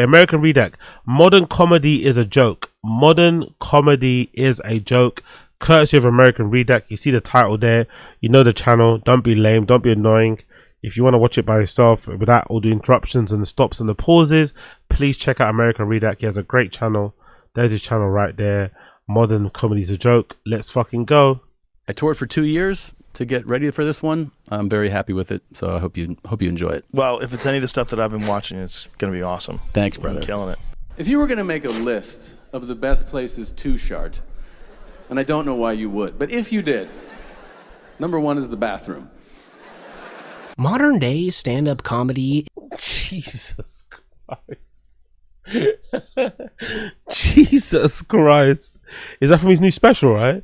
American Redac. Modern comedy is a joke. Modern comedy is a joke. Courtesy of American Redac. You see the title there. You know the channel. Don't be lame. Don't be annoying. If you want to watch it by yourself without all the interruptions and the stops and the pauses, please check out American Redac. He has a great channel. There's his channel right there. Modern comedy is a joke. Let's fucking go. I toured for 2 years to get ready for this one. I'm very happy with it, so I hope you enjoy it. Well, if it's any of the stuff that I've been watching, it's going to be awesome. Thanks, brother. You're killing it. If you were going to make a list of the best places to shart, and I don't know why you would, but if you did, number 1 is the bathroom. Modern day stand-up comedy. Jesus Christ. Jesus Christ. Is that from his new special, right?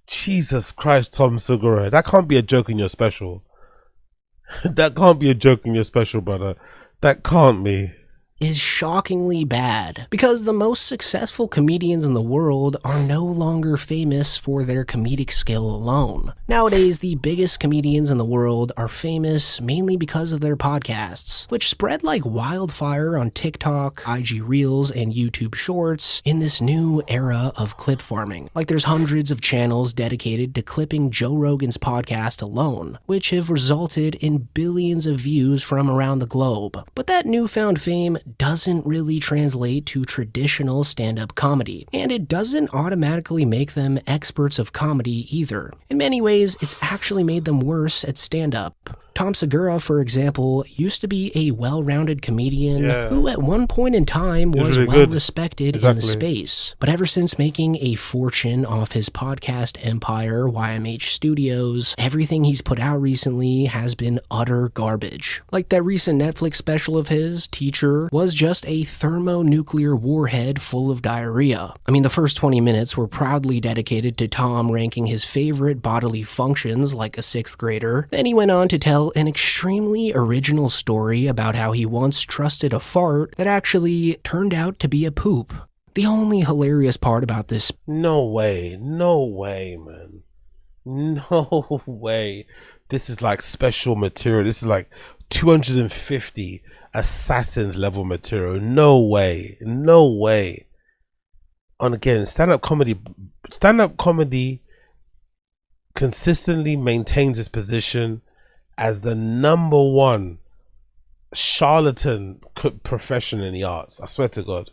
Jesus Christ, Tom Segura. That can't be a joke in your special. That can't be a joke in your special, brother. That can't be. Is shockingly bad because the most successful comedians in the world are no longer famous for their comedic skill alone. Nowadays, the biggest comedians in the world are famous mainly because of their podcasts, which spread like wildfire on TikTok, IG Reels, and YouTube Shorts in this new era of clip farming. Like there's hundreds of channels dedicated to clipping Joe Rogan's podcast alone, which have resulted in billions of views from around the globe. But that newfound fame doesn't really translate to traditional stand-up comedy, and it doesn't automatically make them experts of comedy either. In many ways, it's actually made them worse at stand-up. Tom Segura, for example, used to be a well-rounded comedian who at one point in time was really well-respected in the space. But ever since making a fortune off his podcast empire, YMH Studios, everything he's put out recently has been utter garbage. Like that recent Netflix special of his, Teacher, was just a thermonuclear warhead full of diarrhea. I mean, the first 20 minutes were proudly dedicated to Tom ranking his favorite bodily functions like a 6th grader. Then he went on to tell an extremely original story about how he once trusted a fart that actually turned out to be a poop. The only hilarious part about this... No way, man. No way. This is like special material. This is like 250 Assassins level material. No way. And again, stand-up comedy consistently maintains its position as the number one charlatan profession in the arts. I swear to God.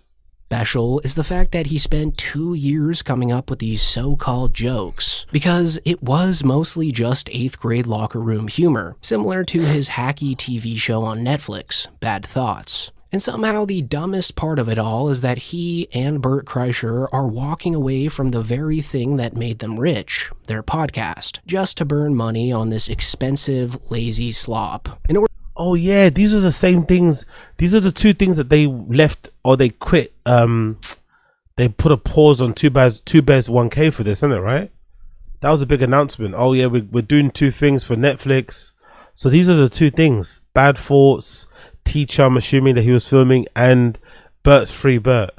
Special is the fact that he spent 2 years coming up with these so-called jokes, because it was mostly just 8th grade locker room humor, similar to his hacky TV show on Netflix, Bad Thoughts. And somehow the dumbest part of it all is that he and Bert Kreischer are walking away from the very thing that made them rich, their podcast, just to burn money on this expensive, lazy slop. Oh yeah, these are the same things. These are the 2 things that they left or they quit. They put a pause on Two Bears 1K for this, isn't it, right? That was a big announcement. Oh yeah, we're doing 2 things for Netflix. So these are the 2 things. Bad Thoughts, Teacher, I'm assuming that he was filming, and Bert's Free Bert.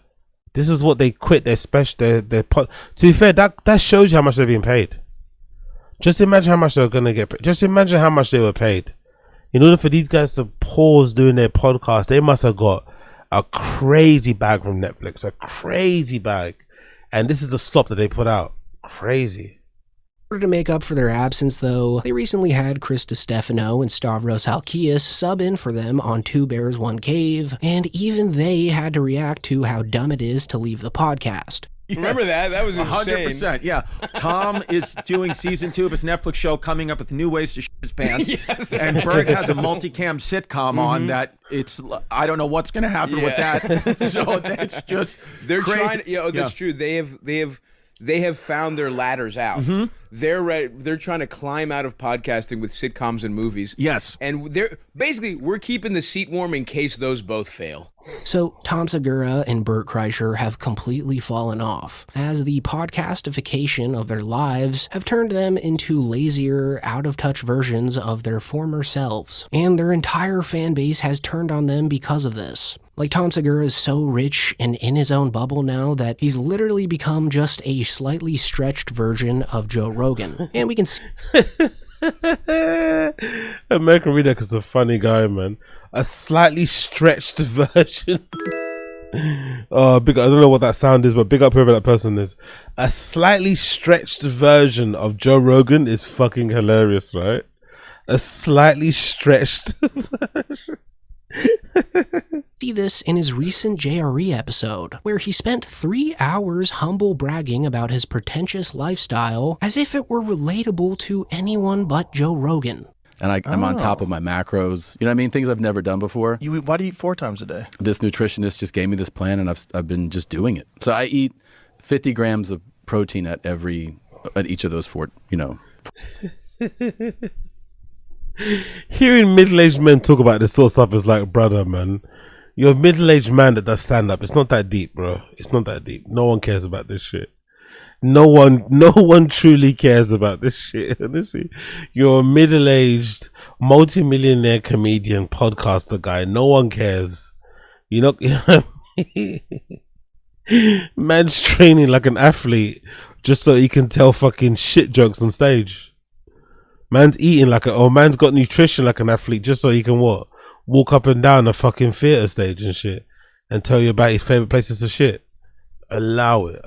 This is what they quit their special, their pod. To be fair, that shows you how much they're being paid. Just imagine how much they're gonna get paid. Just imagine how much they were paid. In order for these guys to pause doing their podcast, they must have got a crazy bag from Netflix, a crazy bag. And this is the slop that they put out. Crazy. In order to make up for their absence, though, they recently had Chris DiStefano and Stavros Halkias sub in for them on Two Bears, One Cave, and even they had to react to how dumb it is to leave the podcast. Yeah. Remember that? That was insane. 100%, yeah. Tom is doing season 2 of his Netflix show, coming up with new ways to shit his pants. Yes. And Bert has a multicam sitcom on that. It's, I don't know what's going to happen with that. So that's just They're crazy. trying. That's true. They have found their ladders out. They're trying to climb out of podcasting with sitcoms and movies. Yes. And we're keeping the seat warm in case those both fail. So Tom Segura and Bert Kreischer have completely fallen off, as the podcastification of their lives have turned them into lazier, out-of-touch versions of their former selves. And their entire fan base has turned on them because of this. Like, Tom Segura is so rich and in his own bubble now that he's literally become just a slightly stretched version of Joe Rogan. And we can American Redac is a funny guy, man. A slightly stretched version. Big. I don't know what that sound is, but big up whoever that person is. A slightly stretched version of Joe Rogan is fucking hilarious, right? A slightly stretched version. See this in his recent JRE episode, where he spent 3 hours humble bragging about his pretentious lifestyle as if it were relatable to anyone but Joe Rogan. And I'm on top of my macros. You know what I mean? Things I've never done before. Why do you eat 4 times a day? This nutritionist just gave me this plan, and I've been just doing it. So I eat 50 grams of protein at each of those 4, Hearing middle-aged men talk about this sort of stuff is like, brother, man, you're a middle-aged man that does stand-up. It's not that deep, bro. It's not that deep. No one cares about this shit. No one truly cares about this shit. Honestly, you're a middle-aged, multi-millionaire comedian, podcaster guy. No one cares. You know what I mean? Man's training like an athlete just so he can tell fucking shit jokes on stage. Man's eating man's got nutrition like an athlete just so he can what? Walk up and down a fucking theater stage and shit and tell you about his favorite places to shit. Allow it.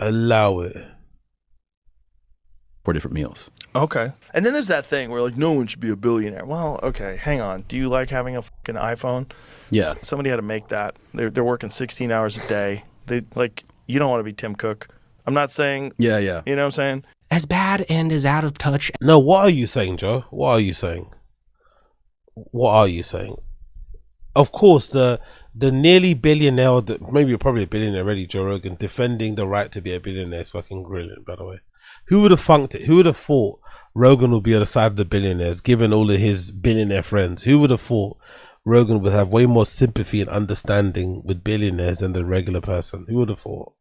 4 different meals. Okay. And then there's that thing where like no one should be a billionaire. Well, okay, hang on. Do you like having a fucking iPhone? Yeah. Somebody had to make that. They're working 16 hours a day. You don't want to be Tim Cook. I'm not saying. Yeah. You know what I'm saying? As bad and as out of touch. No, what are you saying, Joe? What are you saying? Of course, the nearly billionaire, maybe you're probably a billionaire already, Joe Rogan, defending the right to be a billionaire is fucking brilliant, by the way. Who would have funked it? Who would have thought Rogan would be on the side of the billionaires, given all of his billionaire friends? Who would have thought Rogan would have way more sympathy and understanding with billionaires than the regular person? Who would have thought?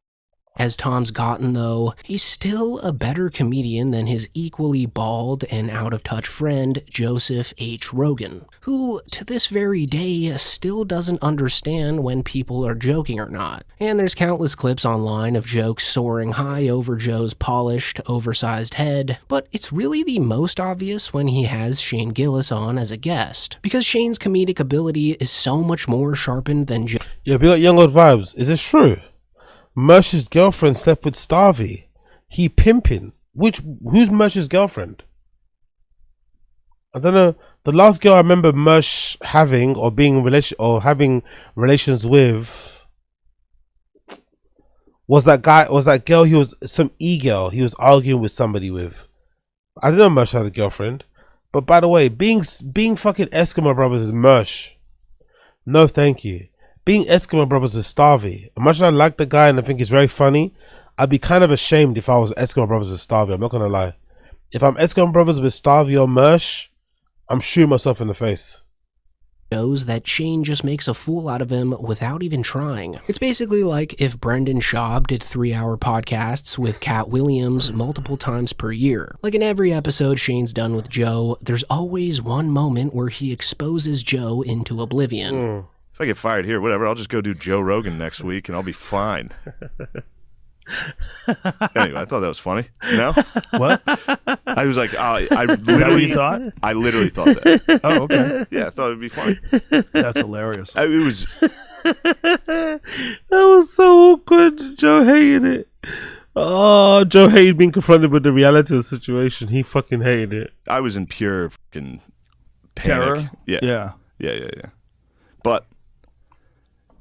As Tom's gotten, though, he's still a better comedian than his equally bald and out-of-touch friend, Joseph H. Rogan, who, to this very day, still doesn't understand when people are joking or not. And there's countless clips online of jokes soaring high over Joe's polished, oversized head, but it's really the most obvious when he has Shane Gillis on as a guest, because Shane's comedic ability is so much more sharpened than Joe. Yeah, we got young old vibes. Is this true? Mersh's girlfriend slept with Starvey. He pimping. Who's Mersh's girlfriend? I don't know. The last girl I remember Mersh having or having relations with was that girl. He was some e-girl. He was arguing with somebody with. I didn't know Mersh had a girlfriend. But by the way, being fucking Eskimo brothers with Mersh. No, thank you. Being Eskimo brothers with Starvey. Imagine I like the guy and I think he's very funny. I'd be kind of ashamed if I was Eskimo brothers with Starvey. I'm not gonna lie. If I'm Eskimo brothers with Starvey or Mersh, I'm shooting myself in the face. Knows that Shane just makes a fool out of him without even trying. It's basically like if Brendan Schaub did 3-hour podcasts with Cat Williams multiple times per year. Like in every episode Shane's done with Joe, there's always one moment where he exposes Joe into oblivion. If I get fired here, whatever, I'll just go do Joe Rogan next week and I'll be fine. Anyway, I thought that was funny. No? What? I was like, I literally thought? I literally thought that. Oh, okay. Yeah, I thought it'd be funny. That's hilarious. It was. That was so awkward. Joe hated it. Oh, Joe hated being confronted with the reality of the situation. He fucking hated it. I was in pure fucking panic. Terror? Yeah. But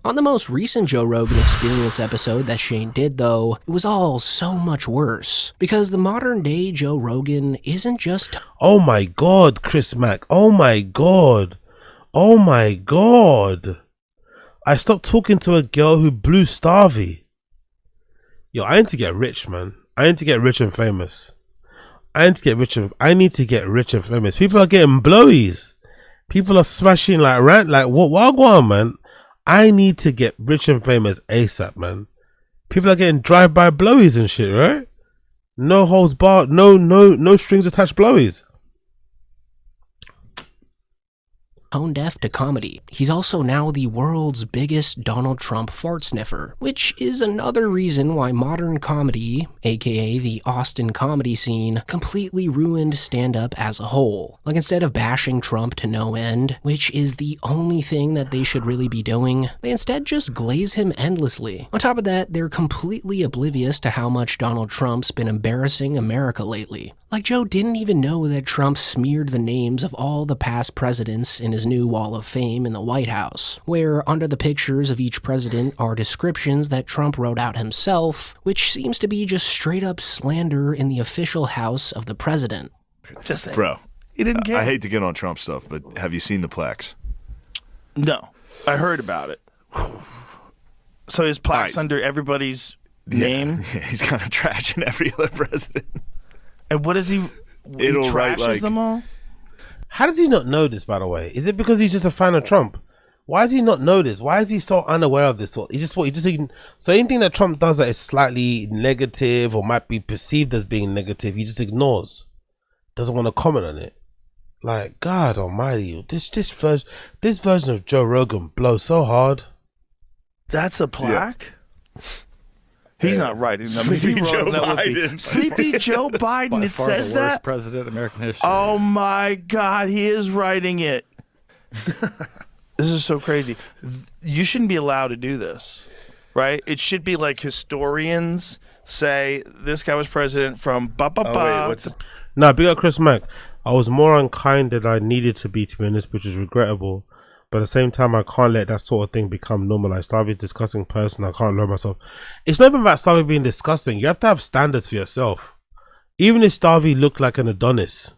On the most recent Joe Rogan Experience episode that Shane did, though, it was all so much worse. Because the modern day Joe Rogan isn't just... Oh my god, Chris Mack. Oh my god. Oh my god. I stopped talking to a girl who blew Starvey. Yo, I need to get rich, man. I need to get rich and famous. I need to get rich and famous. People are getting blowies. People are smashing like what on, man? I need to get rich and famous ASAP, man. People are getting drive-by blowies and shit, right? No holds barred, no strings attached blowies. tone deaf to comedy. He's also now the world's biggest Donald Trump fart sniffer, which is another reason why modern comedy, aka the Austin comedy scene, completely ruined stand-up as a whole. Like, instead of bashing Trump to no end, which is the only thing that they should really be doing, they instead just glaze him endlessly. On top of that, they're completely oblivious to how much Donald Trump's been embarrassing America lately. Like, Joe didn't even know that Trump smeared the names of all the past presidents in his new wall of fame in the White House, where under the pictures of each president are descriptions that Trump wrote out himself, which seems to be just straight up slander in the official house of the president. Just saying. Bro, He didn't care. I hate to get on Trump stuff, but have you seen the plaques? No. I heard about it. So his plaques Right. under everybody's name? Yeah, he's kind of trashing every other president. And what is he? It'll He write, trashes like- them all? How does he not know this, by the way? Is it because he's just a fan of Trump? Why does he not know this? Why is he so unaware of this? So anything that Trump does that is slightly negative or might be perceived as being negative, he just ignores. Doesn't want to comment on it. Like, God almighty, this version of Joe Rogan blows so hard. That's a plaque? He's not writing them. If he Sleepy wrote Joe them, that would be Biden. Sleepy Joe Biden. By It far says the worst that? president in American history. Oh my God, he is writing it. This is so crazy. You shouldn't be allowed to do this, right? It should be like historians say this guy was president from No, big up Chris Mack. I was more unkind than I needed to be honest, which is regrettable. But at the same time, I can't let that sort of thing become normalized. Starvy's disgusting person. I can't learn myself. It's not even about Starvey being disgusting. You have to have standards for yourself. Even if Starvey looked like an Adonis,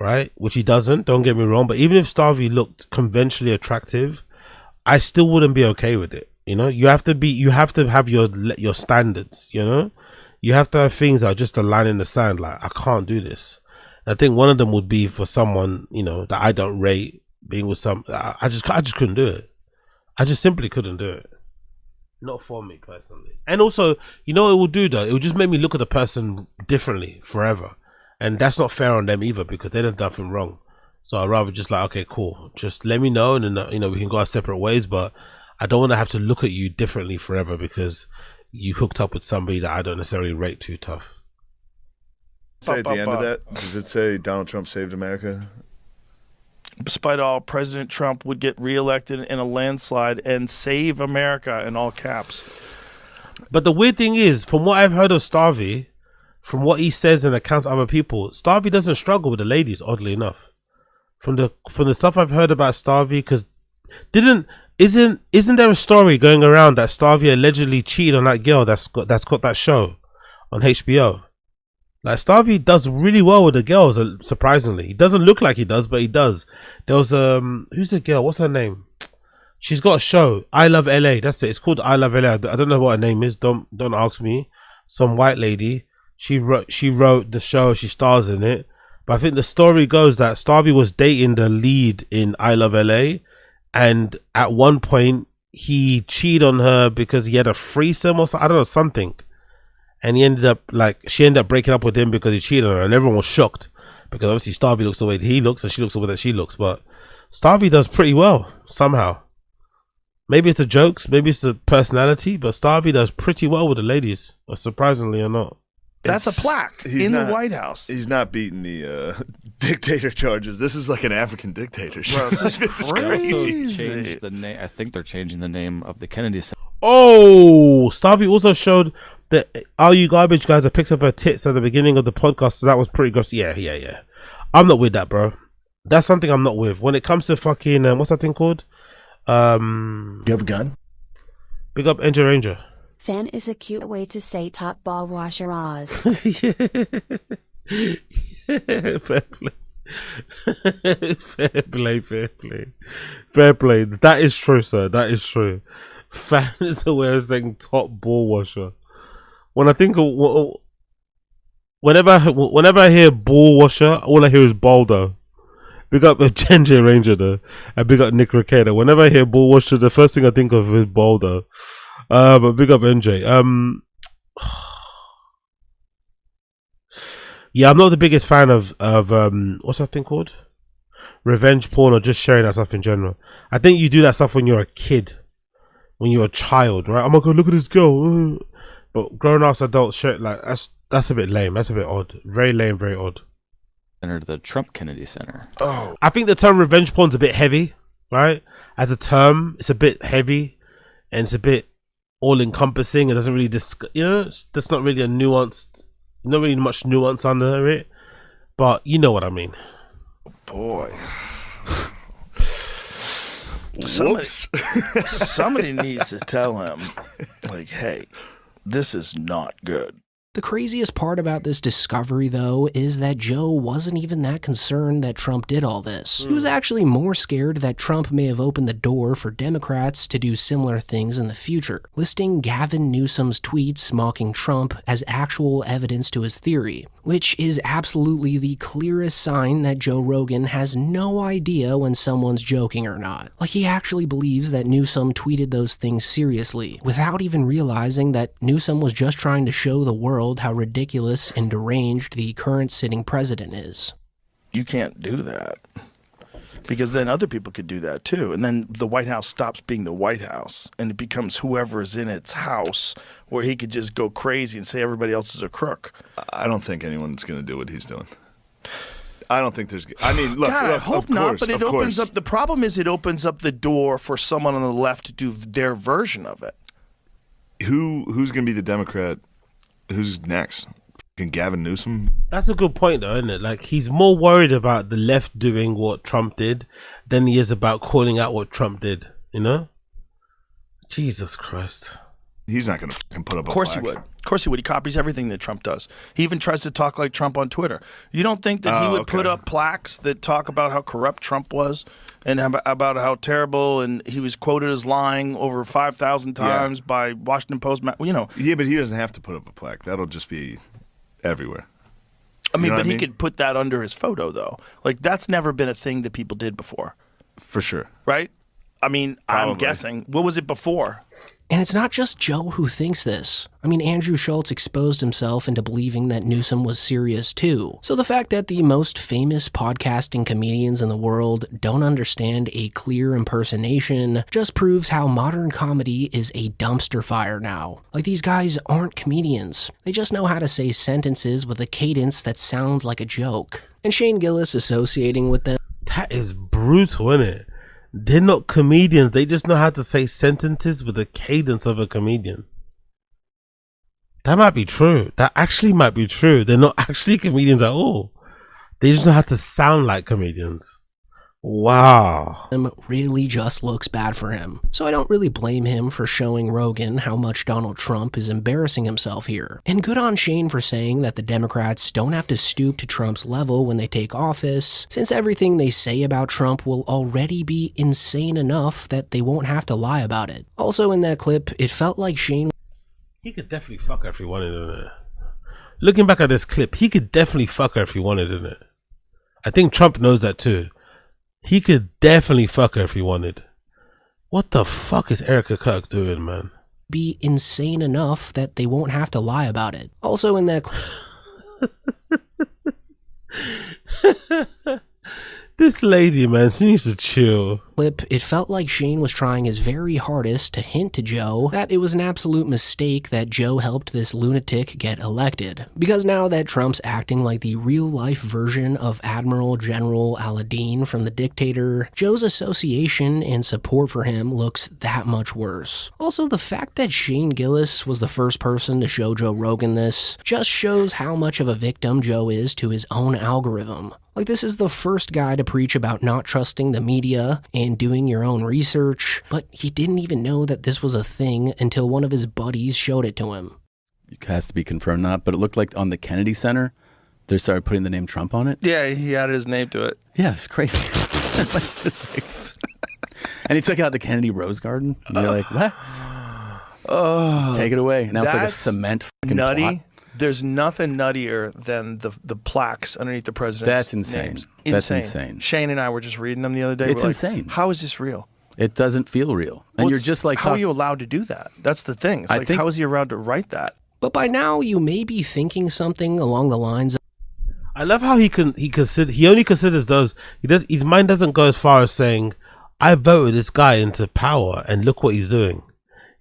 right? Which he doesn't, don't get me wrong. But even if Starvey looked conventionally attractive, I still wouldn't be okay with it. You know, you have to have your standards, you know? You have to have things that are just a line in the sand. Like, I can't do this. I think one of them would be for someone, you know, that I don't rate, being with some, I just couldn't do it. I just simply couldn't do it. Not for me personally. And also, you know what it will do though? It will just make me look at the person differently forever. And that's not fair on them either because they did nothing wrong. So I'd rather just like, okay, cool. Just let me know and then, you know, we can go our separate ways. But I don't want to have to look at you differently forever because you hooked up with somebody that I don't necessarily rate too tough. Say at the end of that, does it say Donald Trump saved America? Despite all, President Trump would get reelected in a landslide and save America in all caps. But the weird thing is, from what I've heard of Starvey, from what he says in accounts of other people, Starvey doesn't struggle with the ladies, oddly enough. From the stuff I've heard about Starvey, because isn't there a story going around that Starvey allegedly cheated on that girl that's got that show on HBO? Like, Starvey does really well with the girls, surprisingly. He doesn't look like he does, but he does. There was who's the girl? What's her name? She's got a show, I Love LA. That's it. It's called I Love LA. I don't know what her name is. Don't ask me. Some white lady. She wrote the show. She stars in it. But I think the story goes that Starvey was dating the lead in I Love LA, and at one point he cheated on her because he had a threesome or something. I don't know, something. And she ended up breaking up with him because he cheated on her, and everyone was shocked because obviously Starvey looks the way that he looks and she looks the way that she looks. But Starvey does pretty well somehow. Maybe it's the jokes, maybe it's the personality, but Starvey does pretty well with the ladies, or surprisingly or not. That's a plaque in the White House. He's not beating the dictator charges. This is like an African dictatorship. Bro, this is crazy. Changed the name. I think they're changing the name of the Kennedy Center. Oh, Starvey also showed the Are You Garbage guys a picture of her tits at the beginning of the podcast, so that was pretty gross. Yeah. I'm not with that, bro. That's something I'm not with. When it comes to fucking what's that thing called? You have a gun? Big up NJ Ranger. Fan is a cute way to say top ball washer Oz. Fair play. Fair play. That is true, sir. That is true. Fan is a way of saying top ball washer. When I think of whenever I hear ball washer, all I hear is Baldo. Big up the NJ Ranger though, and big up Nick Ricada. Whenever I hear ball washer, the first thing I think of is Baldo. But big up NJ. Yeah, I'm not the biggest fan of what's that thing called? revenge porn or just sharing that stuff in general. I think you do that stuff when you're a kid, when you're a child, right? Oh my god, look at this girl. But grown-ass adults share, like, that's a bit lame. That's a bit odd. Very lame, very odd. Center to the Trump Kennedy Center. Oh, I think the term revenge porn's a bit heavy, right? As a term, it's a bit heavy and it's a bit all-encompassing. It doesn't really there's not really a nuanced, not really much nuance under it. But you know what I mean. boy. Somebody needs to tell him, like, hey, this is not good. The craziest part about this discovery, though, is that Joe wasn't even that concerned that Trump did all this. He was actually more scared that Trump may have opened the door for Democrats to do similar things in the future, listing Gavin Newsom's tweets mocking Trump as actual evidence to his theory, which is absolutely the clearest sign that Joe Rogan has no idea when someone's joking or not. Like, he actually believes that Newsom tweeted those things seriously, without even realizing that Newsom was just trying to show the world how ridiculous and deranged the current sitting president is. You can't do that, because then other people could do that too, and then the White House stops being the White House and it becomes whoever is in its house, where he could just go crazy and say everybody else is a crook. I don't think anyone's going to do what he's doing. I don't think there's. I mean, look. God, I hope of not. course, But it of opens course. up. The problem is, it opens up the door for someone on the left to do their version of it. Who's going to be the Democrat? Who's next? Can Gavin Newsom? That's a good point, though, isn't it? Like, he's more worried about the left doing what Trump did than he is about calling out what Trump did, you know? Jesus Christ. He's not going to put up a Of course he plaque. would. Of course he would. He copies everything that Trump does. He even tries to talk like Trump on Twitter. You don't think that he would put up plaques that talk about how corrupt Trump was and about how terrible, and he was quoted as lying over 5,000 times by Washington Post? You know. Yeah, but he doesn't have to put up a plaque. That'll just be everywhere. I mean, You know but what I he mean? could put that under his photo, though. Like, that's never been a thing that people did before, For sure. right? I mean, I'm Probably. guessing. What was it before? And it's not just Joe who thinks this. I mean, Andrew Schultz exposed himself into believing that Newsom was serious too. So the fact that the most famous podcasting comedians in the world don't understand a clear impersonation just proves how modern comedy is a dumpster fire now. Like, these guys aren't comedians. They just know how to say sentences with a cadence that sounds like a joke. And Shane Gillis associating with them. That is brutal, isn't it? They're not comedians. They just know how to say sentences with the cadence of a comedian. That might be true. That actually might be true. They're not actually comedians at all. They just know how to sound like comedians. Wow. Really just looks bad for him. So I don't really blame him for showing Rogan how much Donald Trump is embarrassing himself here. And good on Shane for saying that the Democrats don't have to stoop to Trump's level when they take office, since everything they say about Trump will already be insane enough that they won't have to lie about it. Also in that clip, it felt like Shane... He could definitely fuck her if he wanted, isn't it? Looking back at this clip, he could definitely fuck her if he wanted, isn't it? I think Trump knows that too. He could definitely fuck her if he wanted. What the fuck is Erica Kirk doing, man? Be insane enough that they won't have to lie about it. Also in that This lady, man, she needs to chill. Clip, it felt like Shane was trying his very hardest to hint to Joe that it was an absolute mistake that Joe helped this lunatic get elected. Because now that Trump's acting like the real-life version of Admiral General Aladdin from The Dictator, Joe's association and support for him looks that much worse. Also, the fact that Shane Gillis was the first person to show Joe Rogan this just shows how much of a victim Joe is to his own algorithm. Like, this is the first guy to preach about not trusting the media and doing your own research, but he didn't even know that this was a thing until one of his buddies showed it to him. It has to be confirmed not, but it looked like on the Kennedy Center, they started putting the name Trump on it. Yeah, he added his name to it. Yeah, it's crazy. And he took out the Kennedy Rose Garden. And you're like, what? Just take it away. Now it's like a cement fucking nutty. plot. There's nothing nuttier than the plaques underneath the president's That's insane. names. That's insane. Shane and I were just reading them the other day. It's We're like, insane. How is this real? It doesn't feel real. And Well, you're it's- just like, how are you allowed to do that? That's the thing. It's I like, think- how is he allowed to write that? But by now, you may be thinking something along the lines of, I love how he only considers those. His mind doesn't go as far as saying, I voted this guy into power and look what he's doing.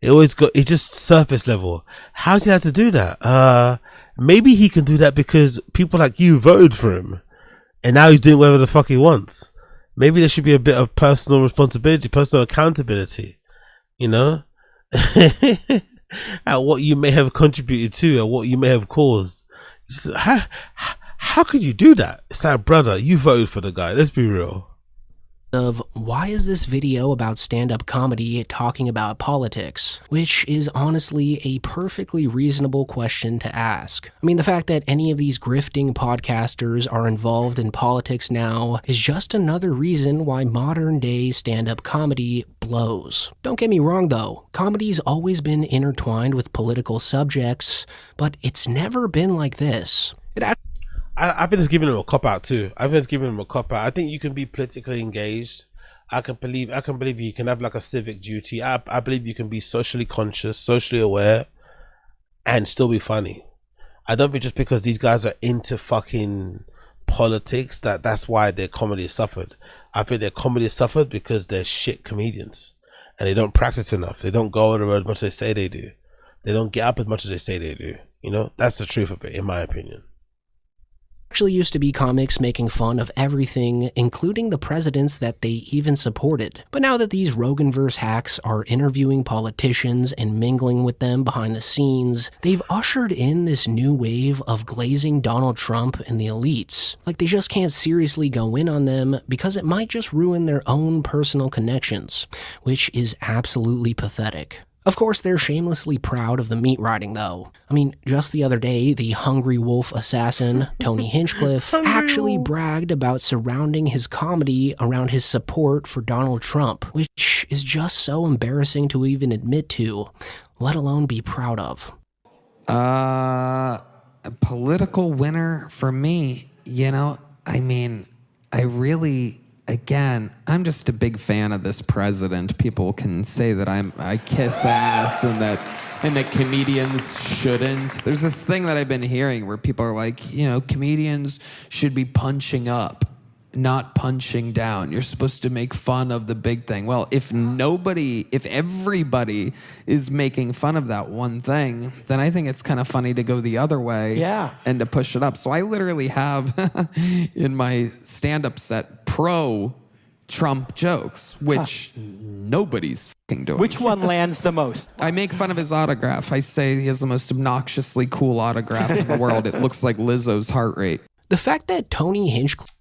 It's just surface level. How's he have to do that? Maybe he can do that because people like you voted for him and now he's doing whatever the fuck he wants. Maybe there should be a bit of personal responsibility, personal accountability, you know, at what you may have contributed to, or what you may have caused. How could you do that? It's like, brother, you voted for the guy. Let's be real. Of why is this video about stand-up comedy talking about politics, which is honestly a perfectly reasonable question to ask. I mean, the fact that any of these grifting podcasters are involved in politics now is just another reason why modern day stand-up comedy blows. Don't get me wrong though, comedy's always been intertwined with political subjects, but it's never been like this. I think it's giving him a cop out too. I think you can be politically engaged. I can believe you can have like a civic duty. I believe you can be socially conscious, socially aware, and still be funny. I don't think just because these guys are into fucking politics that's why their comedy has suffered. I think their comedy has suffered because they're shit comedians and they don't practice enough. They don't go on the road as much as they say they do. They don't get up as much as they say they do. You know, that's the truth of it, in my opinion. Actually used to be comics making fun of everything, including the presidents that they even supported. But now that these Roganverse hacks are interviewing politicians and mingling with them behind the scenes, they've ushered in this new wave of glazing Donald Trump and the elites. Like they just can't seriously go in on them because it might just ruin their own personal connections, which is absolutely pathetic. Of course, they're shamelessly proud of the meat riding, though. I mean, just the other day, the Hungry Wolf assassin, Tony Hinchcliffe, actually bragged about surrounding his comedy around his support for Donald Trump, which is just so embarrassing to even admit to, let alone be proud of. A political winner for me, you know, I mean, I really... Again, I'm just a big fan of this president. People can say that I kiss ass and that comedians shouldn't. There's this thing that I've been hearing where people are like, you know, comedians should be punching up, not punching down. You're supposed to make fun of the big thing. Well, if everybody is making fun of that one thing, then I think it's kind of funny to go the other way and to push it up. So I literally have in my stand-up set pro-Trump jokes, which nobody's fucking doing. Which one lands the most? I make fun of his autograph. I say he has the most obnoxiously cool autograph in the world. It looks like Lizzo's heart rate. The fact that Tony Hinchcliffe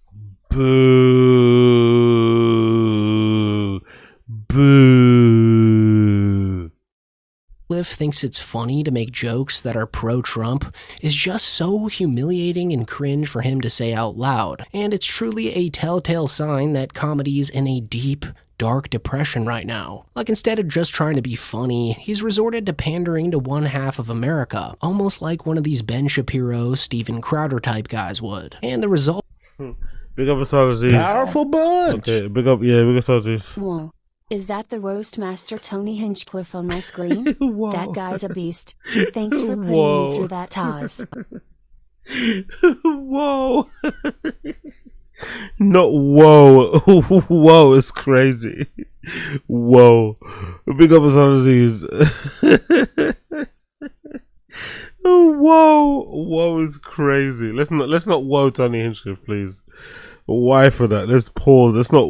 thinks it's funny to make jokes that are pro-Trump is just so humiliating and cringe for him to say out loud. And it's truly a telltale sign that comedy's in a deep, dark depression right now. Like instead of just trying to be funny, he's resorted to pandering to one half of America, almost like one of these Ben Shapiro, Steven Crowder type guys would. And the result... Big up Assaziz. Powerful bunch. Okay, big up Assaziz. Whoa. Is that the roast master Tony Hinchcliffe on my screen? That guy's a beast. Thanks for putting me through that, Taz. Whoa. Not whoa. Whoa, it's crazy. Whoa. Big up Assaziz. Whoa is crazy. Let's not whoa Tony Hinchcliffe, please. Why for that? Let's pause. Let's not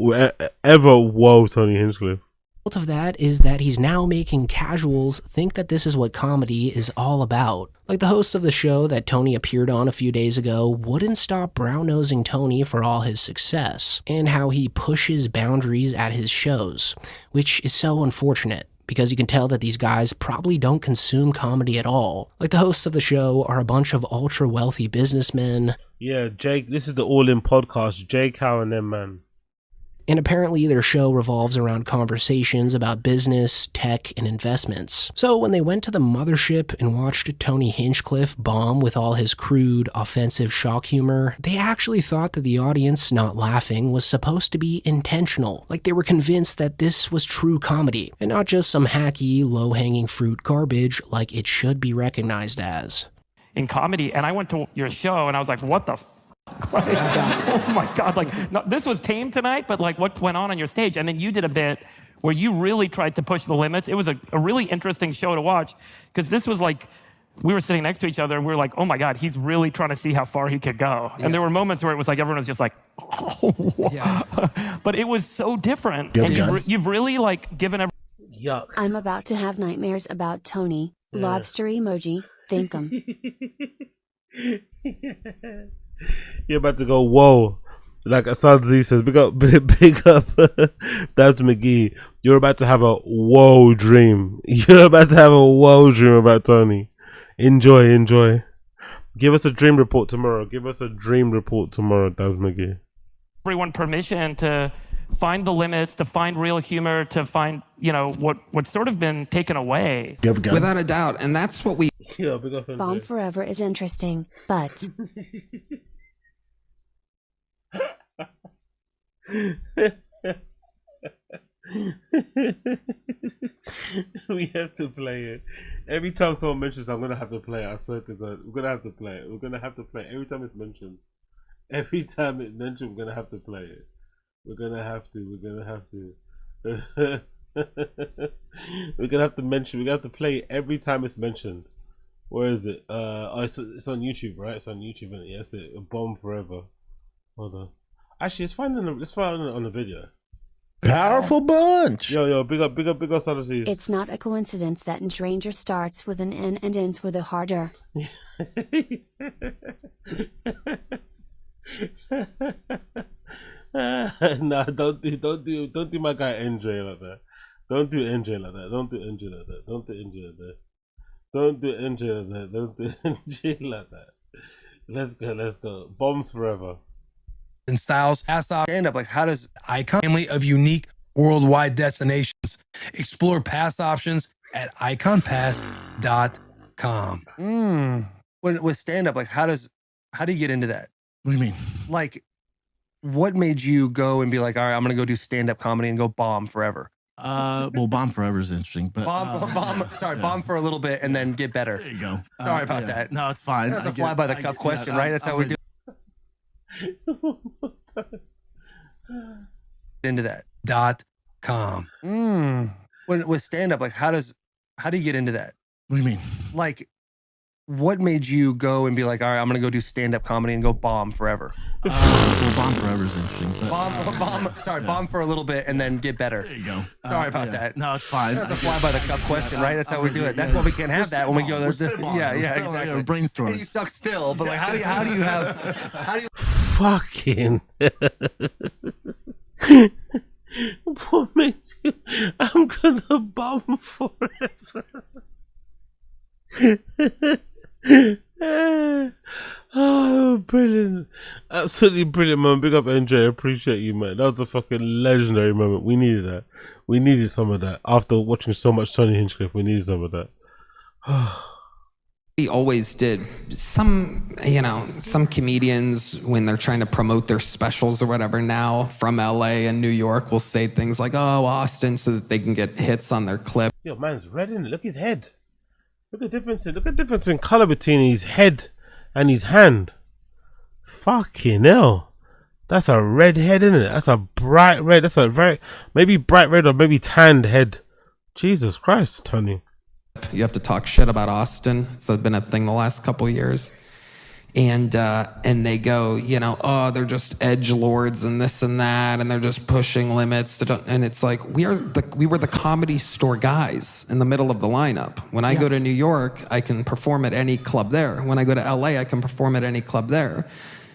ever whoa Tony Hinchcliffe. The result of that is that he's now making casuals think that this is what comedy is all about. Like the host of the show that Tony appeared on a few days ago wouldn't stop brown-nosing Tony for all his success, and how he pushes boundaries at his shows, which is so unfortunate. Because you can tell that these guys probably don't consume comedy at all. Like the hosts of the show are a bunch of ultra-wealthy businessmen. Yeah, Jake, this is the All-In podcast. Jake Howe and them, man. And apparently their show revolves around conversations about business, tech, and investments. So when they went to the mothership and watched Tony Hinchcliffe bomb with all his crude, offensive shock humor, they actually thought that the audience not laughing was supposed to be intentional. Like they were convinced that this was true comedy, and not just some hacky, low-hanging fruit garbage like it should be recognized as. In comedy, and I went to your show and I was like, what the Oh my God, like, no, this was tame tonight, but like what went on your stage? And then you did a bit where you really tried to push the limits. It was a really interesting show to watch, because this was like, we were sitting next to each other and we were like, oh my God, he's really trying to see how far he could go. Yeah. And there were moments where it was like, everyone was just like, oh. Yeah. But it was so different. And you've really like given Yuck. I'm about to have nightmares about Tony. Yeah. Lobster emoji. Thank him. You're about to go, whoa. Like Assad Z says, big up, that's McGee. You're about to have a whoa dream. You're about to have a whoa dream about Tony. Enjoy. Give us a dream report tomorrow. That's McGee. Everyone permission to find the limits, to find real humor, to find, what's sort of been taken away. Without a doubt. And that's what we... Yeah, big up. Bomb Forever is interesting, but... We have to play it. Every time someone mentions, I'm gonna have to play it. I swear to God, we're gonna have to play it. We're gonna have to play it every time it's mentioned. Every time it's mentioned, we're gonna have to play it. We're gonna have to. We're gonna have to mention. We're gonna have to play it every time it's mentioned. Where is it? It's on YouTube, right? It's on YouTube, isn't it? Yes, it. Bomb Forever. Hold on. Actually, let's find it on the video. Powerful bunch. Yo, big up, Sadasies. It's not a coincidence that Stranger starts with an N and ends with a harder. Nah, don't do my guy NJ like that. Don't do NJ like that. Don't do NJ like that. Let's go. Bombs forever. And styles, stand up. Like, how does Icon family of unique worldwide destinations explore pass options at iconpass.com? With stand up, like, how do you get into that? What do you mean? Like, what made you go and be like, all right, I'm gonna go do stand up comedy and go bomb forever? Well, bomb forever is interesting, but bomb for a little bit and then get better. There you go. Sorry about that. No, it's fine. That's a fly by the cuff question, right? That's how we do. Into that .com. With stand up, like, how do you get into that? What do you mean? Like, what made you go and be like, all right, I'm gonna go do stand up comedy and go bomb forever? Well, bomb forever is interesting, but bomb for a little bit and then get better. There you go. Sorry about that. No, it's fine. That's a fly by the cuff question, right? That's how we do it. That's why we can't have that when we go. Yeah, exactly. Brainstorm. And you suck still, but like, how do you fucking what made you? I'm gonna bomb forever. Oh, brilliant. Absolutely brilliant, man. Big up NJ. Appreciate you, man. That was a fucking legendary moment. We needed that. We needed some of that. After watching so much Tony Hinchcliffe, we needed some of that. We always did. Some comedians, when they're trying to promote their specials or whatever now from LA and New York, will say things like, oh, Austin, so that they can get hits on their clip. Yo, man's red in it. Look at his head. Look at the difference in color between his head and his hand. Fucking hell. That's a red head, isn't it? That's a bright red. That's a maybe bright red or maybe tanned head. Jesus Christ, Tony. You have to talk shit about Austin. It's been a thing the last couple years. And they go, oh, they're just edgelords and this and that, and they're just pushing limits. And it's like, we were the Comedy Store guys in the middle of the lineup. When I go to New York, I can perform at any club there. When I go to LA, I can perform at any club there.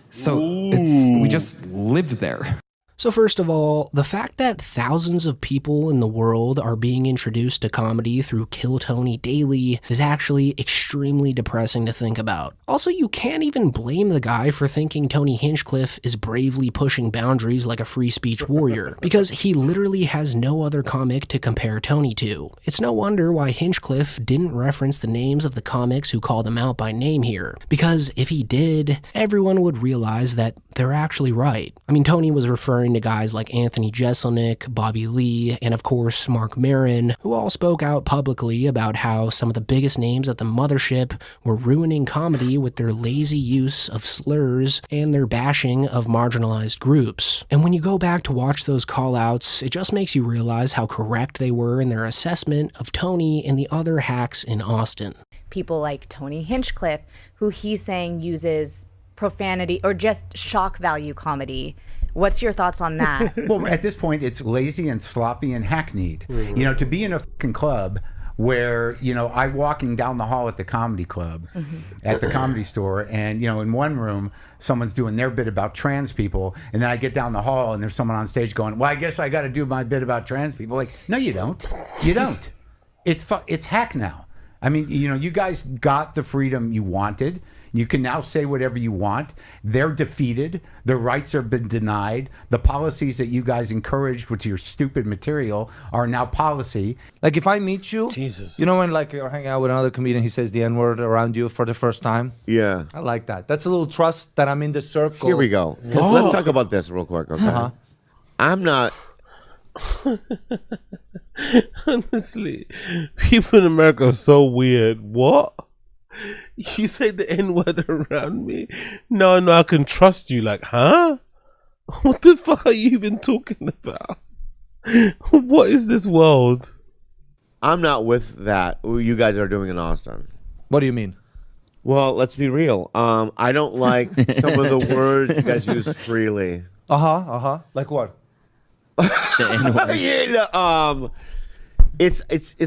So we just live there. So first of all, the fact that thousands of people in the world are being introduced to comedy through Kill Tony daily is actually extremely depressing to think about. Also, you can't even blame the guy for thinking Tony Hinchcliffe is bravely pushing boundaries like a free speech warrior, because he literally has no other comic to compare Tony to. It's no wonder why Hinchcliffe didn't reference the names of the comics who called him out by name here, because if he did, everyone would realize that they're actually right. I mean, Tony was referring to guys like Anthony Jeselnik, Bobby Lee, and of course Mark Maron, who all spoke out publicly about how some of the biggest names at the mothership were ruining comedy with their lazy use of slurs and their bashing of marginalized groups. And when you go back to watch those call-outs, it just makes you realize how correct they were in their assessment of Tony and the other hacks in Austin. People like Tony Hinchcliffe, who he's saying uses profanity or just shock value comedy. What's your thoughts on that? Well, at this point, it's lazy and sloppy and hackneyed. You know, to be in a fucking club where, you know, I'm walking down the hall at the comedy club, at the comedy store, and, you know, in one room, someone's doing their bit about trans people, and then I get down the hall and there's someone on stage going, well, I guess I got to do my bit about trans people. Like, no, you don't. You don't. It's hack now. I mean, you know, you guys got the freedom you wanted. You can now say whatever you want. They're defeated. Their rights have been denied. The policies that you guys encouraged with your stupid material are now policy. Like if I meet you, Jesus, you know, when like you're hanging out with another comedian, he says the N-word around you for the first time. Yeah. I like that. That's a little trust that I'm in the circle. Here we go. Let's talk about this real quick, okay? I'm not... Honestly, people in America are so weird. What? You say the N-word around me? No, I can trust you. Like, huh? What the fuck are you even talking about? What is this world? I'm not with that. What you guys are doing in Austin. What do you mean? Well, let's be real. I don't like some of the words you guys use freely. Like what? It's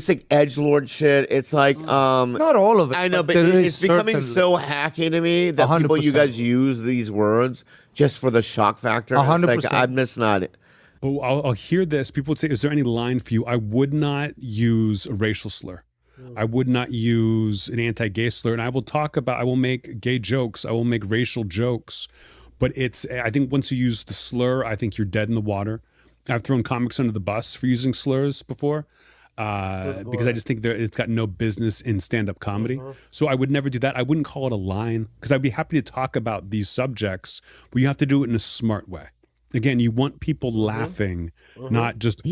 like edgelord shit. It's like not all of it. I know, but it's becoming so hacky to me that 100%. people, you guys use these words just for the shock factor. 100%. It's like, I'm just not. But I'll hear this. People would say, "Is there any line for you?" I would not use a racial slur. I would not use an anti-gay slur, and I will make gay jokes. I will make racial jokes, but I think once you use the slur, I think you're dead in the water. I've thrown comics under the bus for using slurs before because I just think it's got no business in stand-up comedy. So I would never do that. I wouldn't call it a line because I'd be happy to talk about these subjects, but you have to do it in a smart way. Again, you want people laughing, not just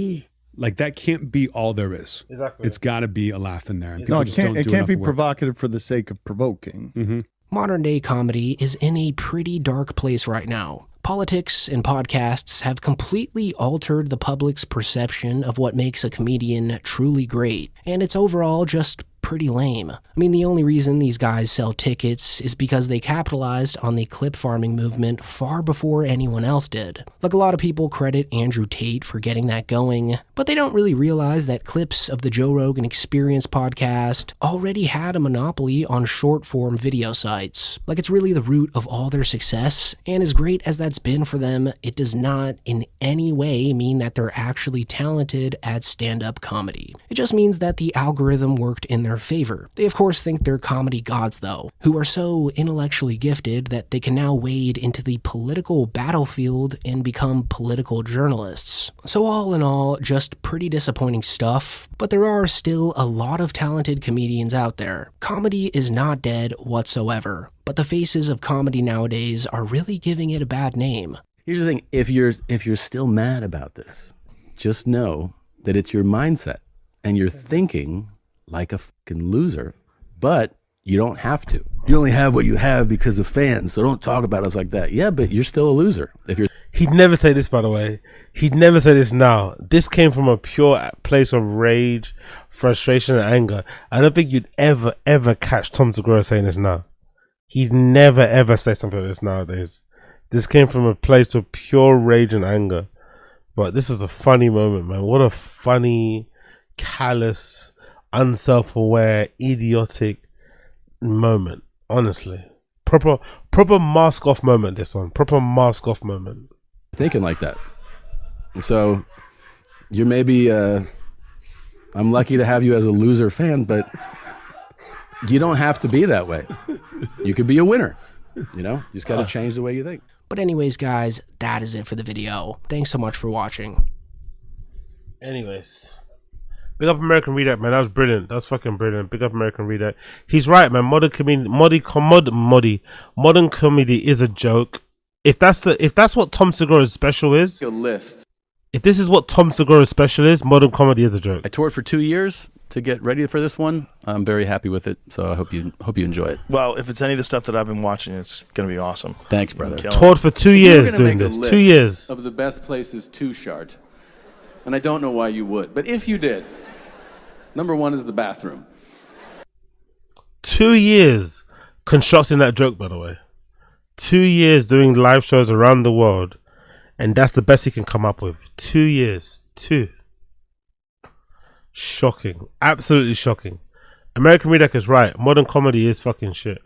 like that can't be all there is. Exactly. It's got to be a laugh in there. And No, people it just don't can't. It do can't be enough work. provocative for the sake of provoking. Modern day comedy is in a pretty dark place right now. Politics and podcasts have completely altered the public's perception of what makes a comedian truly great, and it's overall just pretty lame. I mean, the only reason these guys sell tickets is because they capitalized on the clip farming movement far before anyone else did. Like, a lot of people credit Andrew Tate for getting that going, but they don't really realize that clips of the Joe Rogan Experience podcast already had a monopoly on short-form video sites. Like, it's really the root of all their success, and as great as that's been for them, it does not in any way mean that they're actually talented at stand-up comedy. It just means that the algorithm worked in their favor. They of course think they're comedy gods though, who are so intellectually gifted that they can now wade into the political battlefield and become political journalists. So all in all, just pretty disappointing stuff, but there are still a lot of talented comedians out there. Comedy is not dead whatsoever, but the faces of comedy nowadays are really giving it a bad name. Here's the thing, if you're still mad about this, just know that it's your mindset and you're thinking like a fucking loser, but you don't have to. You only have what you have because of fans, so don't talk about us like that. Yeah, but you're still a loser. If you're He'd never say this, by the way. He'd never say this now. This came from a pure place of rage, frustration, and anger. I don't think you'd ever catch Tom Segura saying this now. He'd never, ever say something like this nowadays. This came from a place of pure rage and anger. But this is a funny moment, man. What a funny, callous, unself-aware, idiotic moment. Honestly, proper mask off moment. This one, proper mask off moment. thinking like that. So you're maybe, I'm lucky to have you as a loser fan, but you don't have to be that way. You could be a winner. You know, you just got to change the way you think. But anyways, guys, that is it for the video. Thanks so much for watching. Anyways, big up American Reader, man. That was brilliant. That was fucking brilliant. Big up American Reader. He's right, man. Modern comedy is a joke. if that's what Tom Segura's special is, A list. if this is what Tom Segura's special is, modern comedy is a joke. I toured for 2 years to get ready for this one. I'm very happy with it, so I hope you enjoy it. Well, if it's any of the stuff that I've been watching, it's gonna be awesome. Thanks, brother. Toured for 2 You're years gonna doing make a this. list 2 years. of the best places to shart, and I don't know why you would, but if you did, number one is the bathroom. 2 years constructing that joke, by the way. 2 years doing live shows around the world, and that's the best he can come up with. 2 years. 2. Shocking. Absolutely shocking. American Redak is right. Modern comedy is fucking shit.